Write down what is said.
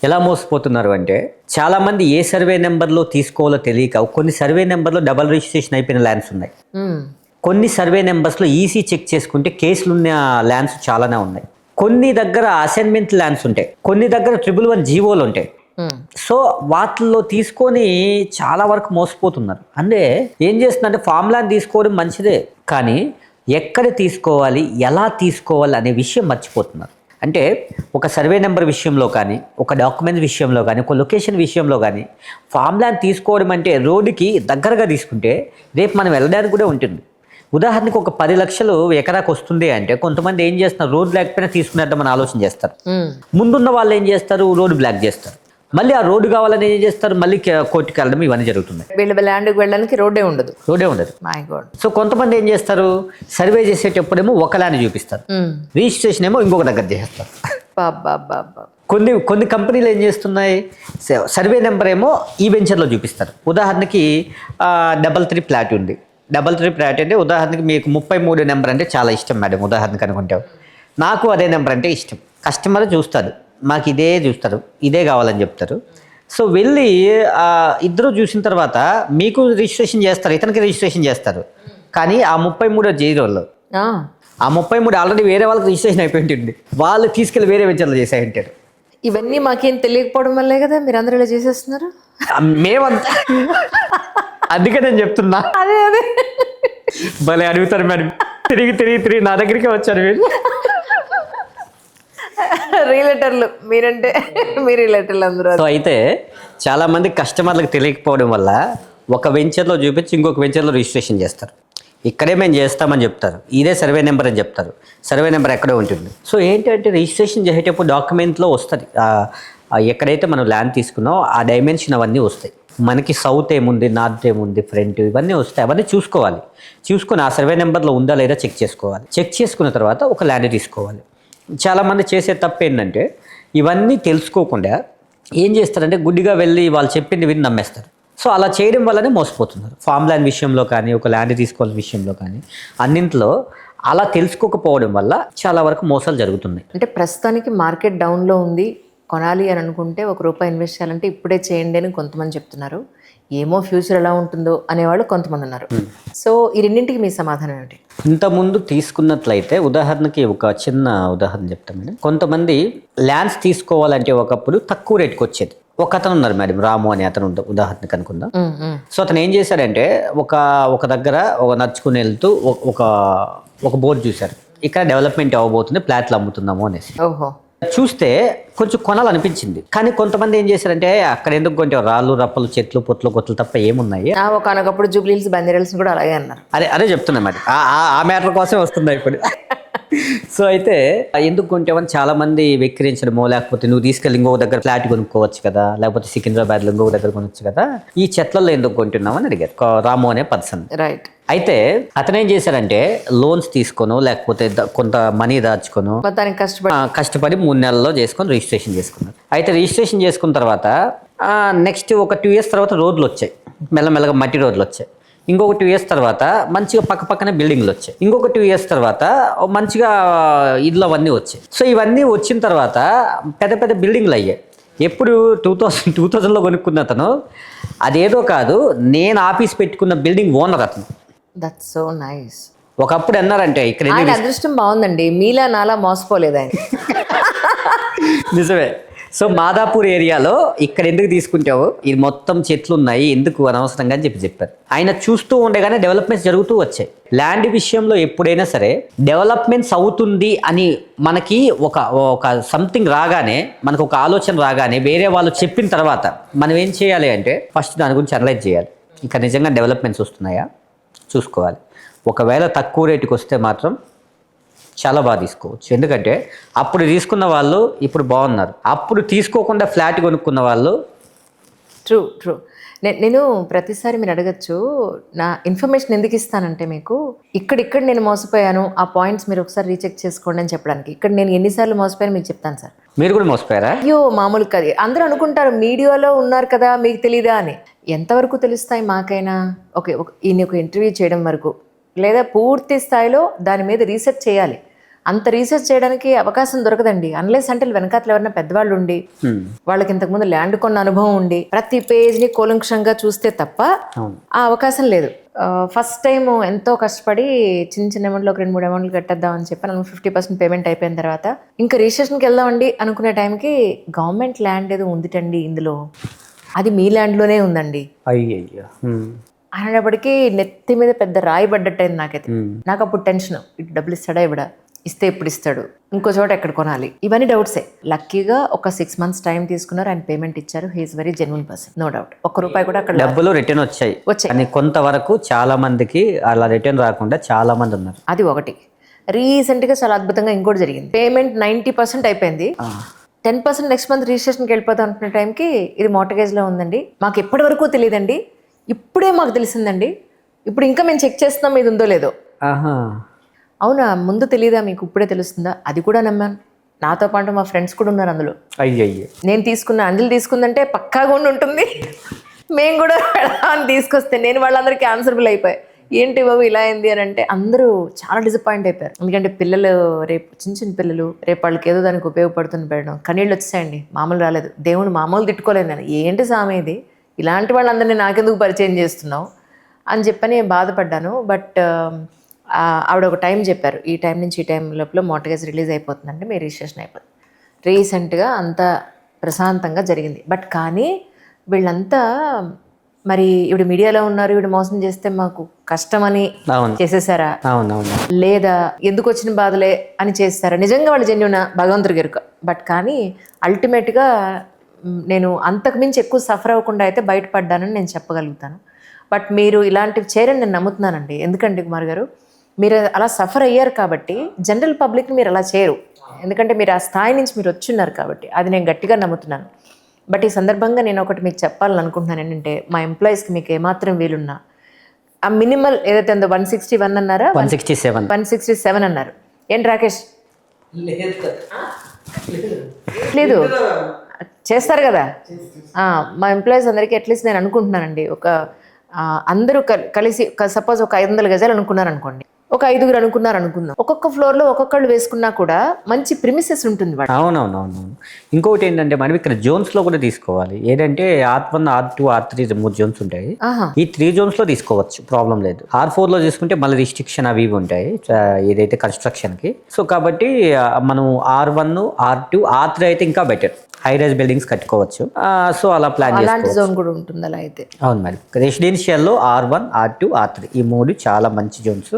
ఎలా మోసపోతున్నారు అంటే చాలామంది ఏ సర్వే నెంబర్లో తీసుకోవాలో తెలియక కొన్ని సర్వే నెంబర్లో డబల్ రిజిస్ట్రేషన్ అయిపోయిన ల్యాండ్స్ ఉన్నాయి. మ్మ్. కొన్ని సర్వే నెంబర్స్లో ఈసీ చెక్ చేసుకుంటే కేసులున్న ల్యాండ్స్ చాలానే ఉన్నాయి. కొన్ని దగ్గర అసైన్మెంట్ ల్యాండ్స్ ఉంటాయి, కొన్ని దగ్గర 111 జీవోలు ఉంటాయి. మ్మ్. సో వాటిల్లో తీసుకొని చాలా వరకు మోసపోతున్నారు. అంటే ఏం చేస్తుందంటే ఫామ్ ల్యాండ్ తీసుకోవడం మంచిదే, కానీ ఎక్కడ తీసుకోవాలి, ఎలా తీసుకోవాలి అనే విషయం మర్చిపోతున్నారు. అంటే ఒక సర్వే నెంబర్ విషయంలో కానీ, ఒక డాక్యుమెంట్ విషయంలో కానీ, ఒక లొకేషన్ విషయంలో కానీ ఫామ్ ల్యాండ్ తీసుకోవడం అంటే రోడ్డుకి దగ్గరగా తీసుకుంటే రేపు మనం వెళ్ళడానికి కూడా ఉంటుంది. ఉదాహరణకు ఒక 10 లక్షలు ఎకరాకు వస్తుంది అంటే కొంతమంది ఏం చేస్తున్నారు, రోడ్ లేకపోయినా తీసుకునేద్దామని ఆలోచన చేస్తారు. మ్మ్. ముందున్న వాళ్ళు ఏం చేస్తారు, రోడ్డు బ్లాక్ చేస్తారు. మళ్ళీ ఆ రోడ్డు కావాలని ఏం చేస్తారు, మళ్ళీ కోర్టుకి వెళ్ళడం, ఇవన్నీ జరుగుతున్నాయి. వీళ్ళ ల్యాండ్కి వెళ్ళడానికి రోడ్డే ఉండదు. రోడ్డే ఉండదు. My God. సో కొంతమంది ఏం చేస్తారు, సర్వే చేసేటప్పుడేమో ఒక ల్యాండ్ చూపిస్తారు, రిజిస్ట్రేషన్ ఏమో ఇంకొక దగ్గర చేస్తారు. బాబా. కొన్ని కంపెనీలు ఏం చేస్తున్నాయి, సర్వే నెంబర్ ఏమో ఈ వెంచర్లో చూపిస్తారు. ఉదాహరణకి 33 ఫ్లాట్ ఉంది. 33 ఫ్లాట్ అంటే ఉదాహరణకి మీకు 33 నెంబర్ అంటే చాలా ఇష్టం మేడం, ఉదాహరణకి అనుకుంటే నాకు అదే నెంబర్ అంటే ఇష్టం. కస్టమర్ చూస్తారు, మాకు ఇదే చూస్తారు, ఇదే కావాలని చెప్తారు. సో వెళ్ళి ఇద్దరు చూసిన తర్వాత మీకు రిజిస్ట్రేషన్ చేస్తారు, ఇతనికి రిజిస్ట్రేషన్ చేస్తారు. కానీ ఆ 33 జీరోలో ఆ 33 ఆల్రెడీ వేరే వాళ్ళకి రిజిస్ట్రేషన్ అయిపోయి ఉంటుంది, వాళ్ళు తీసుకెళ్ళి వేరే వెంచర్లో చేసే ఉంటారు. ఇవన్నీ మాకేం తెలియకపోవడం వల్లే కదా మీరు అందరూ ఇలా చేసేస్తున్నారు. మేమంతా అందుకే నేను చెప్తున్నా. అదే భలే అడుగుతారు మేడం, తిరిగి నా దగ్గరికి వచ్చారు మీరు. రియలేటర్లు మీరంటే మీ రియలేటర్లు అందరూ. సో అయితే చాలామంది కస్టమర్లకు తెలియకపోవడం వల్ల ఒక వెంచర్లో చూపించి ఇంకొక వెంచర్లో రిజిస్ట్రేషన్ చేస్తారు. ఇక్కడే మేము చేస్తామని చెప్తారు, ఇదే సర్వే నెంబర్ అని చెప్తారు, సర్వే నెంబర్ ఎక్కడో ఉంటుంది. సో ఏంటంటే రిజిస్ట్రేషన్ చేసేటప్పుడు డాక్యుమెంట్లో వస్తుంది, ఎక్కడైతే మనం ల్యాండ్ తీసుకున్నామో ఆ డైమెన్షన్ అవన్నీ వస్తాయి. మనకి సౌత్ ఏముంది, నార్త్ ఏముంది, ఫ్రంట్ ఇవన్నీ వస్తాయి. అవన్నీ చూసుకొని ఆ సర్వే నెంబర్లో ఉందా లేదా చెక్ చేసుకోవాలి. చెక్ చేసుకున్న తర్వాత ఒక ల్యాండ్ తీసుకోవాలి. చాలామంది చేసే తప్పు ఏంటంటే ఇవన్నీ తెలుసుకోకుండా ఏం చేస్తారంటే గుడ్డిగా వెళ్ళి వాళ్ళు చెప్పింది విని నమ్మేస్తారు. సో అలా చేయడం వల్లనే మోసపోతున్నారు. ఫామ్ ల్యాండ్ విషయంలో కానీ, ఒక ల్యాండ్ తీసుకోవాల్సిన విషయంలో కానీ, అన్నింటిలో అలా తెలుసుకోకపోవడం వల్ల చాలా వరకు మోసాలు జరుగుతున్నాయి. అంటే ప్రస్తుతానికి మార్కెట్ డౌన్లో ఉంది, కొనాలి అని అనుకుంటే ₹1 ఇన్వెస్ట్ చేయాలంటే ఇప్పుడే చేయండి అని కొంతమంది చెప్తున్నారు. ఏమో ఫ్యూచర్ ఎలా ఉంటుందో అనేవాళ్ళు కొంతమంది ఉన్నారు. సో ఈ రెండింటికి మీ సమాధానం ఏమిటి? ఇంతకుముందు తీసుకున్నట్లయితే ఉదాహరణకి ఒక చిన్న ఉదాహరణ చెప్తాను మేడం. కొంతమంది ల్యాండ్స్ తీసుకోవాలంటే ఒకప్పుడు తక్కువ రేట్కి వచ్చేది. ఒక అతను ఉన్నారు మేడం, రాము అని అతను ఉదాహరణకి అనుకుందాం. సో అతను ఏం చేశాడంటే ఒక దగ్గర నడుచుకుని వెళ్తూ ఒక బోర్డు చూశారు, ఇక్కడ డెవలప్మెంట్ అవ్వబోతుంది, ఫ్లాట్లు అమ్ముతున్నాము అనేసి. ఓహో. చూస్తే కొంచెం కొనాలనిపించింది. కానీ కొంతమంది ఏం చేశారంటే అక్కడ ఎందుకు కొంటే రాళ్ళు రప్పలు చెట్లు పొట్లు గొట్లు తప్ప ఏమున్నాయి. ఒకనొకప్పుడు జూబ్లీహిల్స్ బంజారాహిల్స్ కూడా అలాగే అన్నారు. అదే చెప్తున్నా మరి, ఆ మ్యాటర్ కోసమే వస్తుంది ఇప్పుడు. సో అయితే ఎందుకు కొంటామని చాలా మంది వెక్కిరించడమో, లేకపోతే నువ్వు తీసుకెళ్ళి ఇంకొక దగ్గర ఫ్లాట్ కొనుక్కోవచ్చు కదా, లేకపోతే సికింద్రాబాద్లో ఇంకొక దగ్గర కొనొచ్చు కదా, ఈ చెట్లలో ఎందుకు కొంటున్నావు అని అడిగారు రాము అనే పర్సన్. రైట్. అయితే అతను ఏం చేశారంటే లోన్స్ తీసుకోను, లేకపోతే కొంత మనీ దాచుకోను, మొత్తానికి కష్టపడి 3 నెలల్లో చేసుకొని రిజిస్ట్రేషన్ చేసుకున్నారు. అయితే రిజిస్ట్రేషన్ చేసుకున్న తర్వాత నెక్స్ట్ ఒక 2 years తర్వాత రోడ్లు వచ్చాయి, మెల్లమెల్లగా మట్టి రోడ్లు వచ్చాయి. ఇంకొక 2 years తర్వాత మంచిగా పక్కనే బిల్డింగ్లు వచ్చాయి. ఇంకొక 2 years తర్వాత మంచిగా ఇళ్ళు అవన్నీ వచ్చాయి. సో ఇవన్నీ వచ్చిన తర్వాత పెద్ద బిల్డింగ్లు అయ్యాయి. ఎప్పుడు 2000లో కొనుక్కున్న అతను అదేదో కాదు, నేను ఆఫీస్ పెట్టుకున్న బిల్డింగ్ ఓనర్ అతను. That's so nice. ఒకప్పుడు అన్నారంటే ఇక్కడ అదృష్టం బాగుందండి, మీలా నాలా మోసపోలేదు ఆయన. నిజమే. సో మాదాపూర్ ఏరియాలో ఇక్కడ ఎందుకు తీసుకుంటావు, ఇది మొత్తం చెట్లు ఉన్నాయి, ఎందుకు అనవసరంగా అని చెప్పారు. ఆయన చూస్తూ ఉండగానే డెవలప్మెంట్స్ జరుగుతూ వచ్చాయి. ల్యాండ్ విషయంలో ఎప్పుడైనా సరే డెవలప్మెంట్స్ అవుతుంది అని మనకి ఒక సంథింగ్ రాగానే, మనకు ఒక ఆలోచన రాగానే వేరే వాళ్ళు చెప్పిన తర్వాత మనం ఏం చేయాలి అంటే ఫస్ట్ దాని గురించి అనలైజ్ చేయాలి. ఇక్కడ నిజంగా డెవలప్మెంట్స్ వస్తున్నాయా చూసుకోవాలి. ఒకవేళ తక్కువ రేటుకి వస్తే మాత్రం చాలా బాగా తీసుకోవచ్చు. ఎందుకంటే అప్పుడు తీసుకున్న వాళ్ళు ఇప్పుడు బాగున్నారు, అప్పుడు తీసుకోకుండా ఫ్లాట్ కొనుక్కున్న వాళ్ళు. ట్రూ. నేను ప్రతిసారి మీరు అడగచ్చు, నా ఇన్ఫర్మేషన్ ఎందుకు ఇస్తానంటే మీకు ఇక్కడ నేను మోసపోయాను, ఆ పాయింట్స్ మీరు ఒకసారి రీచెక్ చేసుకోండి అని చెప్పడానికి. ఇక్కడ నేను ఎన్నిసార్లు మోసపోయాను మీకు చెప్తాను సార్. మీరు కూడా మోసపోయారా? అయ్యో మామూలు కాదు. అందరూ అనుకుంటారు మీడియాలో ఉన్నారు కదా మీకు తెలీదా అని. ఎంతవరకు తెలుస్తాయి మాకైనా? ఈయన ఒక ఇంటర్వ్యూ చేయడం వరకు, లేదా పూర్తి స్థాయిలో దాని మీద రీసెర్చ్ చేయాలి. అంత రీసెర్చ్ చేయడానికి అవకాశం దొరకదండి. అన్లెస్ అంటే వెనకాతలు ఎవరైనా పెద్దవాళ్ళు ఉండి వాళ్ళకి ఇంతకుముందు ల్యాండ్ కొన్న అనుభవం ఉండి ప్రతి పేజ్ని కూలంక్షంగా చూస్తే తప్ప అవును. ఆ అవకాశం లేదు. ఫస్ట్ టైం ఎంతో కష్టపడి చిన్న చిన్న అమౌంట్లో ఒక 2-3 అమౌంట్లు కట్టేద్దాం అని చెప్పి 50% పేమెంట్ అయిపోయిన తర్వాత ఇంకా రిజిస్ట్రేషన్కి వెళ్దామండి అనుకునే టైంకి గవర్నమెంట్ ల్యాండ్ ఏదో ఉందిటండి ఇందులో, అది మీ ల్యాండ్లోనే ఉందండి అయ్యయ్యో. అనేటప్పటికీ నెత్తి మీద పెద్ద రాయి పడ్డట్టయింది నాకైతే. నాకు అప్పుడు టెన్షన్, ఇటు డబ్బులు ఇస్తాడా ఇవిడ, ఇస్తే ఎప్పుడు ఇస్తాడు, ఇంకో చోట ఎక్కడ కొనాలి, ఇవన్నీ డౌట్సే. లక్కీగా ఒక 6 months టైం తీసుకున్నారు, ఆయన పేమెంట్ ఇచ్చారు. He is very genuine person, no doubt. ₹1 కూడా అక్కడ డబ్బులు రిటర్న్ వచ్చాయి. వచ్చాయి. కానీ కొంతవరకు చాలా మందికి అలా రిటర్న్ రాకుండా చాలా మంది ఉన్నారు. అది ఒకటి. రీసెంట్గా చాలా అద్భుతంగా ఇంకోటి జరిగింది. పేమెంట్ 90% అయిపోయింది, 10% నెక్స్ట్ మంత్ రిజిస్ట్రేషన్కి వెళ్ళిపోతాం అనుకునే టైంకి ఇది మార్టగేజ్లో ఉందండి, మాకు ఎప్పటి వరకు తెలియదండి, ఇప్పుడే మాకు తెలిసిందండి, ఇప్పుడు ఇంకా మేము చెక్ చేస్తున్నాం ఇది ఉందో లేదో. ఆహా. అవునా, ముందు తెలియదా మీకు, ఇప్పుడే తెలుస్తుందా? అది కూడా నమ్మాను. నాతో పాటు మా ఫ్రెండ్స్ కూడా ఉన్నారు అందులో. అయ్యయ్యో. నేను తీసుకున్న, అంజలి తీసుకుందంటే పక్కాగా ఉండి ఉంటుంది, మేము కూడా అని తీసుకొస్తే నేను వాళ్ళందరికీ ఆన్సరబుల్ అయిపోయాయి. ఏంటి బాబు ఇలా అయింది అని అంటే అందరూ చాలా డిసప్పాయింట్ అయిపోయారు. ఎందుకంటే పిల్లలు రేపు చిన్న చిన్న పిల్లలు రేపు వాళ్ళకి ఏదో దానికి ఉపయోగపడుతుంది పెట్టడం, కన్నీళ్ళు వచ్చాయండి, మామూలు రాలేదు. దేవుడు మామూలు తిట్టుకోలేదు నేను, ఏంటి సామె ఇది, ఇలాంటి వాళ్ళందరినీ నాకెందుకు పరిచయం చేస్తున్నావు అని చెప్పని బాధపడ్డాను. బట్ ఆవిడ ఒక టైం చెప్పారు, ఈ టైం నుంచి ఈ టైం లోపల మార్టగేజ్ రిలీజ్ అయిపోతుందంటే మీ రిజిస్ట్రేషన్ అయిపోతుంది. రీసెంట్గా అంతా ప్రశాంతంగా జరిగింది. బట్ కానీ వీళ్ళంతా మరి ఇవిడ మీడియాలో ఉన్నారు, ఇవిడ మోసం చేస్తే మాకు కష్టమని చేసేసారా, అవునవును, లేదా ఎందుకు వచ్చిన బాధలే అని చేస్తారా, నిజంగా వాళ్ళు జెన్యునా భగవంతుడి గెరుక. బట్ కానీ అల్టిమేట్గా నేను అంతకుమించి ఎక్కువ సఫర్ అవ్వకుండా అయితే బయటపడ్డానని నేను చెప్పగలుగుతాను. బట్ మీరు ఇలాంటివి చేయరని నేను నమ్ముతున్నానండి. ఎందుకంటే కుమార్ గారు, మీరు అలా సఫర్ అయ్యారు కాబట్టి జనరల్ పబ్లిక్ని మీరు అలా చేయరు, ఎందుకంటే మీరు ఆ స్థాయి నుంచి మీరు వచ్చున్నారు కాబట్టి, అది నేను గట్టిగా నమ్ముతున్నాను. బట్ ఈ సందర్భంగా నేను ఒకటి మీకు చెప్పాలని అనుకుంటున్నాను, ఏంటంటే మా ఎంప్లాయీస్కి మీకు ఏమాత్రం వీలున్నా ఆ మినిమల్ ఏదైతే ఉందో 161 అన్నారా, 167 అన్నారు. ఏంటి రాకేష్, లేదు చేస్తారు కదా. మా ఎంప్లాయీస్ అందరికీ అట్లీస్ట్ నేను అనుకుంటున్నానండి, ఒక అందరూ కలిసి సపోజ్ ఒక 500 గజాలు అనుకున్నారు అనుకోండి, ఒక 5గురు అనుకున్నారు అనుకుందాం, ఒక్కొక్క ఫ్లోర్లో ఒక్కొక్కళ్ళు వేసుకున్నా కూడా మంచి ప్రిమిసెస్ ఉంటుంది. అవునవునవును. ఇంకొకటి ఏంటంటే మనం ఇక్కడ జోన్స్లో కూడా తీసుకోవాలి. ఏంటంటే R1, R2, R3 3 జోన్స్ ఉంటాయి. ఈ 3 జోన్స్లో తీసుకోవచ్చు, ప్రాబ్లం లేదు. R4లో తీసుకుంటే మళ్ళీ రిస్ట్రిక్షన్ అవి ఇవి ఉంటాయి ఏదైతే కన్స్ట్రక్షన్కి. సో కాబట్టి మనం R1, R2, R3 అయితే ఇంకా బెటర్, హై రైజ్ బిల్డింగ్స్ కట్టుకోవచ్చు. సో అలా ప్లాన్ అలాంటి జోన్ కూడా ఉంటుంది అలా అయితే. అవును, మరి రెసిడెన్షియల్లో R1, R2, R3 ఈ 3 చాలా మంచి జోన్స్.